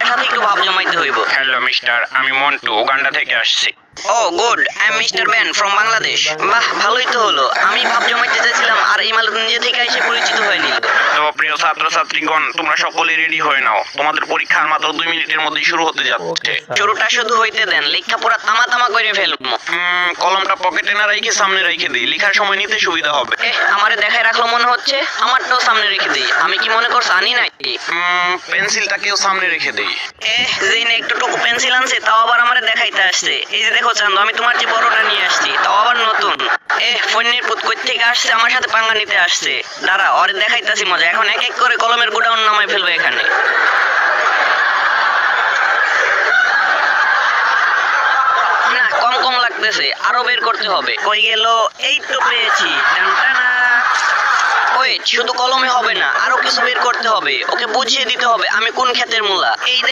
এর সাথে একটু ভাব জমাইতে হইব। হ্যালো মিস্টার, আমি মন্টু, উগান্ডা থেকে আসছি। Oh good, I am mister Ben from Bangladesh. বাহ, ভালোই তো হলো। আমি ভাব জমাইতে চাইছিলাম আর এই মালক নিজে থেকে এসে পরিচিত হয়ে নিল। তো প্রিয় ছাত্রছাত্রীগণ, তোমরা সকলে রেডি হয়ে নাও, তোমাদের পরীক্ষা আর মাত্র 2 মিনিটের মধ্যেই শুরু হতে যাচ্ছে। শুরুটা শুধু হইতে দেন, লেখাপড়া তামা তামা করে ফেলবো। কলমটা পকেটে না রেখে সামনে রেখে দিই, লেখার সময় নিতে সুবিধা হবে। আমারে দেখায় রাখলো মনে হচ্ছে, আমারটাও সামনে রেখে দিই। আমি কি মনে করছ আনি নাকি? পেন্সিলটাকেও সামনে রেখে দিই। যেই না একটুটুকু পেন্সিল আনছে, তাও আবার আমারে দেখাইতে আসছে। এই যে দেখো চান্দু, আমি তোমার যে বড়টা নিয়ে আসছি, তাও আবার নতুন। ফোনের পুত কই থেকে আসছে, আমার সাথে পাঙ্গা নিতে আসছে। দাঁড়া, ওরে দেখাইতাছি মজা। এখন এক এক করে কলমের গোডাউন নামাই ফেলবে এখানে। না, কম কম লাগতেছে, আরো বের করতে হবে। কই গেল? এই তো পেয়েছি। টানটানা। ওয়েট, শুধু কলমে হবে না, আরো কিছু বের করতে হবে। ওকে বুঝিয়ে দিতে হবে আমি কোন ক্ষেতের মূলা। এই